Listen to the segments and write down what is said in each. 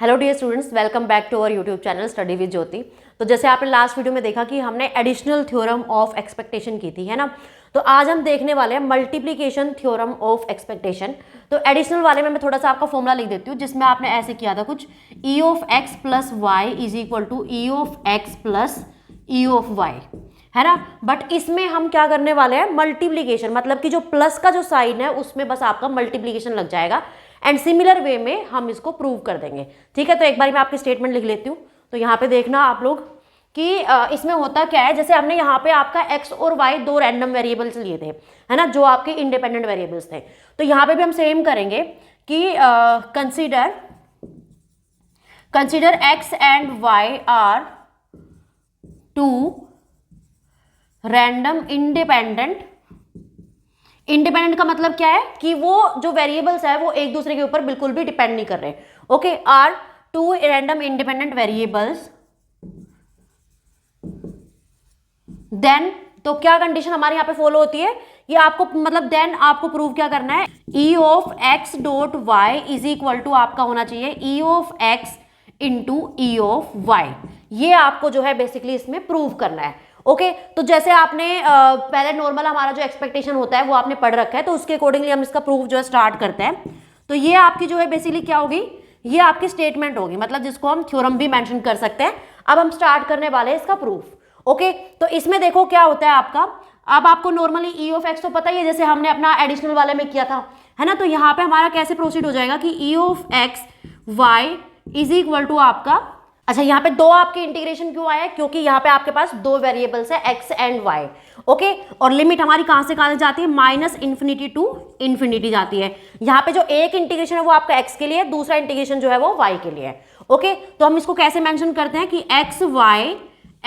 Hello dear students, welcome back to our YouTube channel study with Jyoti. तो जैसे आपने last video में देखा कि हमने एडिशनल थ्योरम ऑफ एक्सपेक्टेशन की थी, है ना। तो आज हम देखने वाले हैं मल्टीप्लिकेशन थ्योरम ऑफ एक्सपेक्टेशन। तो एडिशनल वाले में मैं थोड़ा सा आपका फॉर्मूला लिख देती हूँ, जिसमें आपने ऐसे किया था कुछ E of X plus Y is equal to E of X plus E of Y, है ना। बट इसमें हम क्या करने वाले हैं, मल्टीप्लिकेशन, मतलब कि जो प्लस का जो साइन है उसमें बस आपका मल्टीप्लिकेशन लग जाएगा एंड सिमिलर वे में हम इसको प्रूव कर देंगे। ठीक है, तो एक बार मैं आपकी स्टेटमेंट लिख लेती हूँ। तो यहाँ पे देखना आप लोग कि इसमें होता क्या है। जैसे हमने यहाँ पे आपका x और y दो रैंडम वेरिएबल्स लिए थे, है ना, जो आपके इंडिपेंडेंट वेरिएबल्स थे। तो यहाँ पे भी हम सेम करेंगे कि consider x and y are two random independent का मतलब क्या है कि वो जो वेरिएबल्स है वो एक दूसरे के ऊपर बिल्कुल भी डिपेंड नहीं कर रहे। Okay, are two random independent variables, then तो क्या कंडीशन हमारे यहाँ पे फॉलो होती है कि आपको मतलब देन आपको प्रूव क्या करना है, E of X dot Y is equal to आपका होना चाहिए E of X into E of Y. ये आपको जो है बेसिकली इसमें प्रूव करना है। ओके, तो जैसे आपने पहले नॉर्मल हमारा जो एक्सपेक्टेशन होता है वो आपने पढ़ रखा है, तो उसके अकॉर्डिंगली हम इसका प्रूफ जो है स्टार्ट करते हैं। तो ये आपकी जो है बेसिकली क्या होगी, ये आपकी स्टेटमेंट होगी, मतलब जिसको हम थ्योरम भी मेंशन कर सकते हैं। अब हम स्टार्ट करने वाले हैं इसका प्रूफ। ओके, तो इसमें देखो क्या होता है आपका। अब आपको नॉर्मली ई ऑफ एक्स तो पता ही है, जैसे हमने अपना एडिशनल वाले में किया था, है ना। तो यहाँ पे हमारा कैसे प्रोसीड हो जाएगा कि E of X Y is equal to आपका, अच्छा यहाँ पे दो आपके इंटीग्रेशन क्यों आया है, क्योंकि यहाँ पे आपके पास दो वेरिएबल्स है x एंड y। ओके, और लिमिट हमारी कहाँ से कहाँ जाती है, माइनस इन्फिनिटी टू इन्फिनिटी जाती है। यहाँ पे जो एक इंटीग्रेशन है वो आपका x के लिए, दूसरा इंटीग्रेशन जो है वो y के लिए है। ओके, तो हम इसको कैसे मेंशन करते हैं कि x y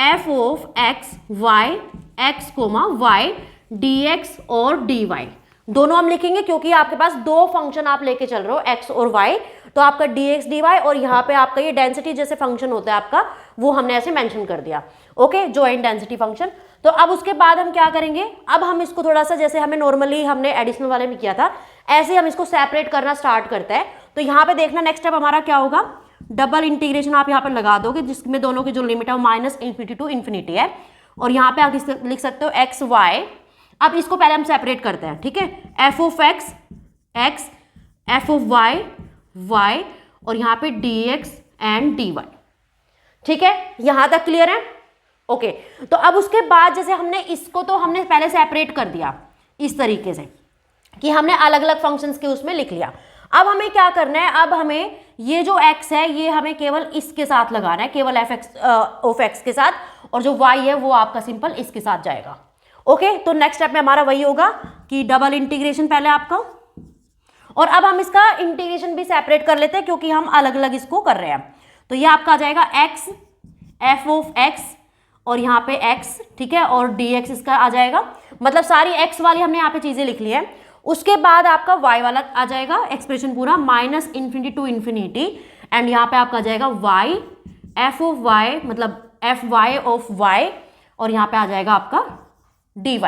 f of x y x comma y dx और dy दोनों हम लिखेंगे, क्योंकि आपके पास दो फंक्शन आप लेके चल रहे हो x और y। तो आपका dx dy और यहाँ पे आपका ये डेंसिटी जैसे फंक्शन होता है आपका, वो हमने ऐसे मेंशन कर दिया। Okay, joint density function. तो अब उसके बाद हम क्या करेंगे, अब हम इसको थोड़ा सा जैसे हमें नॉर्मली हमने एडिशनल वाले में किया था, ऐसे हम इसको सेपरेट करना स्टार्ट करते हैं। तो यहाँ पे देखना नेक्स्ट स्टेप हमारा क्या होगा, डबल इंटीग्रेशन आप यहाँ पे लगा दोगे, जिसमें दोनों की जो लिमिट है वो माइनस इन्फिनिटी टू इन्फिनिटी है। और यहाँ पे आप लिख सकते हो एक्स वाई। अब इसको पहले हम सेपरेट करते हैं, ठीक है, F of X X, F of Y Y, और यहाँ पे D X and D Y. ठीक है, यहां तक क्लियर है। ओके, तो अब उसके बाद जैसे हमने इसको तो हमने पहले सेपरेट कर दिया इस तरीके से कि हमने अलग अलग फंक्शंस के उसमें लिख लिया। अब हमें क्या करना है, अब हमें ये जो x है ये हमें केवल इसके साथ लगाना है, केवल एफ एक्स ऑफ एक्स के साथ, और जो y है वो आपका सिंपल इसके साथ जाएगा। ओके, तो नेक्स्ट स्टेप में हमारा वही होगा कि डबल इंटीग्रेशन पहले आपका, और अब हम इसका इंटीग्रेशन भी सेपरेट कर लेते हैं क्योंकि हम अलग अलग इसको कर रहे हैं। तो ये आपका आ जाएगा x f ऑफ x और यहाँ पे x, ठीक है, और dx इसका आ जाएगा, मतलब सारी x वाली हमने यहाँ पे चीजें लिख ली है। उसके बाद आपका y वाला आ जाएगा एक्सप्रेशन पूरा minus infinity to infinity, and यहाँ पे आपका आ जाएगा y f ऑफ y, मतलब f y ऑफ y, और यहाँ पे आ जाएगा आपका dy।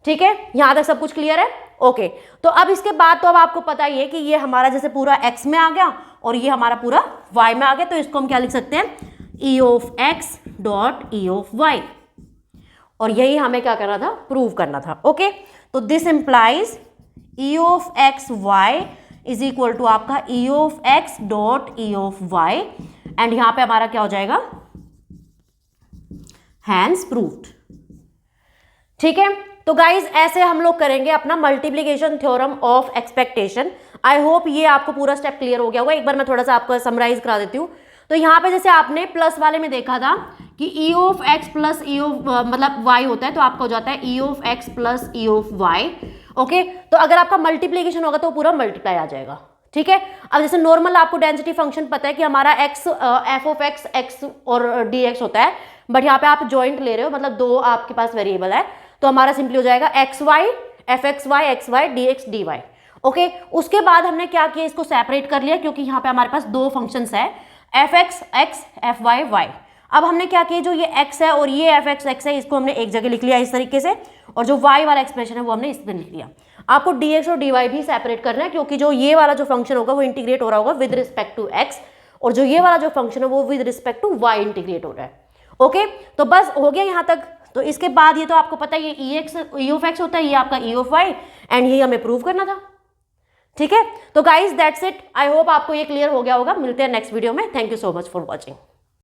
ठीक है, यहां तक सब कुछ क्लियर है। ओके, तो अब इसके बाद तो अब आपको पता ही है कि ये हमारा जैसे पूरा x में आ गया और ये हमारा पूरा y में आ गया। तो इसको हम क्या लिख सकते हैं, e of x dot e of y, और यही हमें क्या करना था, प्रूव करना था। ओके, तो this implies e of x y is equal to आपका e of x dot e of y, and यहां पे हमारा क्या हो जाएगा, हैंस प्रूव्ड। ठीक है, तो गाइज ऐसे हम लोग करेंगे अपना multiplication theorem of expectation. I hope ये आपको पूरा स्टेप क्लियर हो गया होगा। एक बार मैं थोड़ा सा आपको समराइज करा देती हूँ। तो यहाँ पे जैसे आपने प्लस वाले में देखा था कि E of X plus E of मतलब वाई होता है, तो आपका हो जाता है E of X plus E of Y. Okay, तो अगर आपका मल्टीप्लिकेशन होगा तो पूरा मल्टीप्लाई आ जाएगा। ठीक है, अब जैसे नॉर्मल आपको डेंसिटी फंक्शन पता है कि हमारा x F of X x और डी एक्स होता है, बट यहाँ पे आप जॉइंट ले रहे हो, मतलब दो आपके पास वेरिएबल है, तो हमारा सिंपली हो जाएगा X Y F X Y D X D Y. Okay, उसके बाद हमने क्या किया, इसको सेपरेट कर लिया क्योंकि यहाँ पे हमारे पास दो फंक्शंस है, F X X F Y Y. अब हमने क्या किया, जो ये x है और ये एफ एक्स एक्स है, इसको हमने एक जगह लिख लिया इस तरीके से, और जो y वाला एक्सप्रेशन है वो हमने इस तरह लिख लिया। आपको dx और dy भी सेपरेट करना है क्योंकि जो ये वाला जो फंक्शन होगा वो इंटीग्रेट हो रहा होगा विद रिस्पेक्ट टू x, और जो ये वाला जो फंक्शन है वो with respect to y integrate हो रहा है। ओके, तो बस हो गया यहां तक। तो इसके बाद ये तो आपको पता है ये e ऑफ एक्स होता है, ये आपका e ऑफ y, एंड ये हमें प्रूव करना था। ठीक है, तो guys that's it. I hope आपको ये क्लियर हो गया होगा। मिलते हैं नेक्स्ट वीडियो में। Thank you so much for watching.